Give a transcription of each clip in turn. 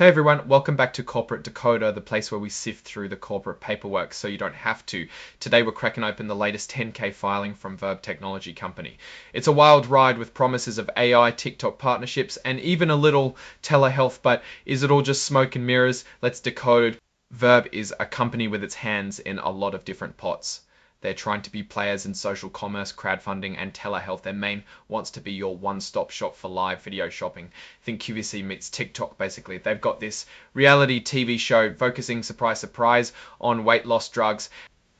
Hey everyone, welcome back to Corporate Decoder, the place where we sift through the corporate paperwork so you don't have to. Today we're cracking open the latest 10K filing from Verb technology company. It's a wild ride with promises of AI, TikTok partnerships, and even a little telehealth, but is it all just smoke and mirrors? Let's decode. Verb is a company with its hands in a lot of different pots. They're trying to be players in social commerce, crowdfunding, and telehealth. Their main wants to be your one-stop shop for live video shopping. Think QVC meets TikTok, basically. They've got this reality TV show focusing, surprise, surprise, on weight loss drugs.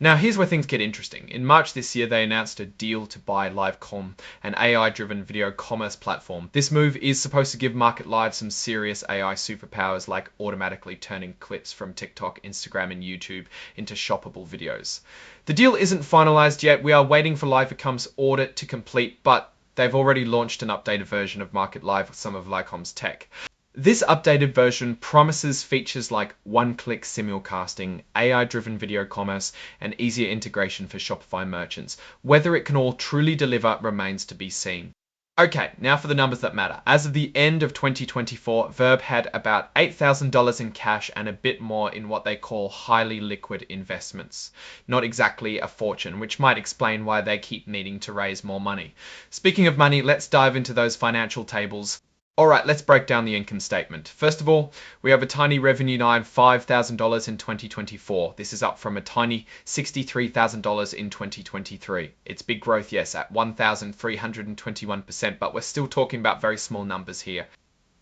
Now, here's where things get interesting. In March this year, they announced a deal to buy LiveCom, an AI-driven video commerce platform. This move is supposed to give Market Live some serious AI superpowers, like automatically turning clips from TikTok, Instagram, and YouTube into shoppable videos. The deal isn't finalized yet. We are waiting for LiveCom's audit to complete, but they've already launched an updated version of Market Live with some of LiveCom's tech. This updated version promises features like one-click simulcasting, AI-driven video commerce, and easier integration for Shopify merchants. Whether it can all truly deliver remains to be seen. Okay, now for the numbers that matter. As of the end of 2024, Verb had about $8,000 in cash and a bit more in what they call highly liquid investments. Not exactly a fortune, which might explain why they keep needing to raise more money. Speaking of money, let's dive into those financial tables. Alright, let's break down the income statement. First of all, we have a tiny revenue line of $5,000 in 2024. This is up from a tiny $63,000 in 2023. It's big growth, yes, at 1,321%, but we're still talking about very small numbers here.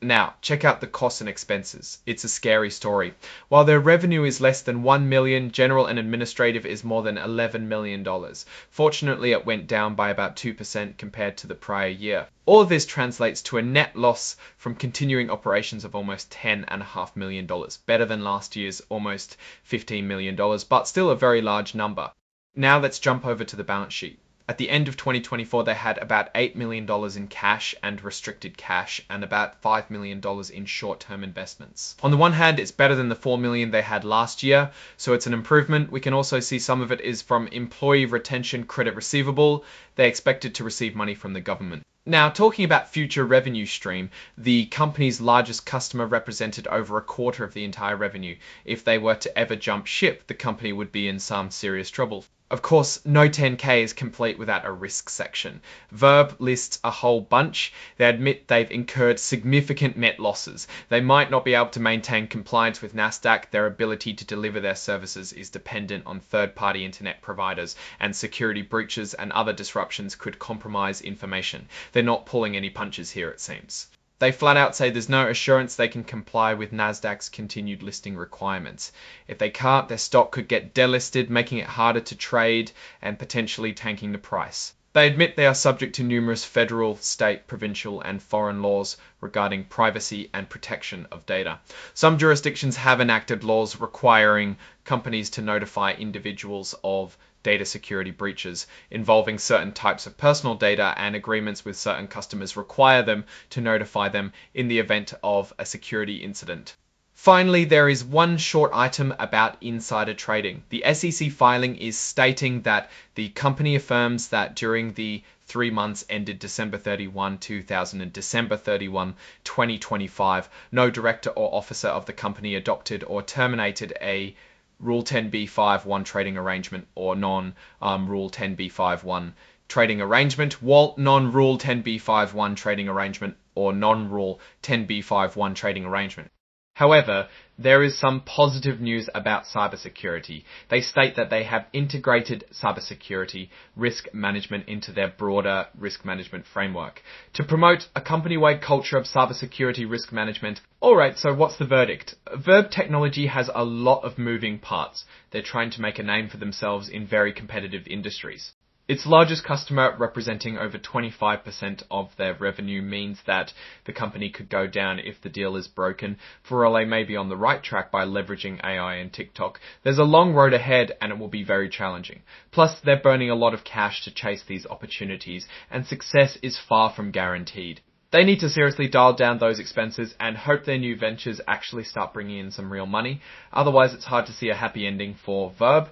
Now, check out the costs and expenses. It's a scary story. While their revenue is less than $1 million, general and administrative is more than $11 million. Fortunately, it went down by about 2% compared to the prior year. All of this translates to a net loss from continuing operations of almost $10.5 million, better than last year's almost $15 million, but still a very large number. Now let's jump over to the balance sheet. At the end of 2024, they had about $8 million in cash and restricted cash and about $5 million in short-term investments. On the one hand, it's better than the $4 million they had last year, so it's an improvement. We can also see some of it is from employee retention credit receivable. They expected to receive money from the government. Now, talking about future revenue stream, the company's largest customer represented over a quarter of the entire revenue. If they were to ever jump ship, the company would be in some serious trouble. Of course, no 10K is complete without a risk section. Verb lists a whole bunch. They admit they've incurred significant net losses. They might not be able to maintain compliance with NASDAQ. Their ability to deliver their services is dependent on third-party internet providers, and security breaches and other disruptions could compromise information. They're not pulling any punches here, it seems. They flat out say there's no assurance they can comply with NASDAQ's continued listing requirements. If they can't, their stock could get delisted, making it harder to trade and potentially tanking the price. They admit they are subject to numerous federal, state, provincial, and foreign laws regarding privacy and protection of data. Some jurisdictions have enacted laws requiring companies to notify individuals of data security breaches involving certain types of personal data, and agreements with certain customers require them to notify them in the event of a security incident. Finally, there is one short item about insider trading. The SEC filing is stating that the company affirms that during the 3 months ended December 31, 2000 and December 31, 2025, no director or officer of the company adopted or terminated a Rule 10b5-1 trading arrangement or non-Rule 10b5-1 trading arrangement, while non-Rule 10b5-1 trading arrangement or non-Rule 10b5-1 trading arrangement. However, there is some positive news about cybersecurity. They state that they have integrated cybersecurity risk management into their broader risk management framework to promote a company-wide culture of cybersecurity risk management. Alright, so what's the verdict? Verb technology has a lot of moving parts. They're trying to make a name for themselves in very competitive industries. Its largest customer, representing over 25% of their revenue, means that the company could go down if the deal is broken. For all they may be on the right track by leveraging AI and TikTok, there's a long road ahead and it will be very challenging. Plus, they're burning a lot of cash to chase these opportunities, and success is far from guaranteed. They need to seriously dial down those expenses and hope their new ventures actually start bringing in some real money. Otherwise, it's hard to see a happy ending for Verb.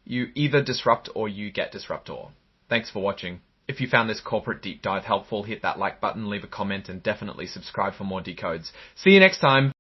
You either disrupt or you get disruptor. Thanks for watching. If you found this corporate deep dive helpful, hit that like button, leave a comment, and definitely subscribe for more decodes. See you next time.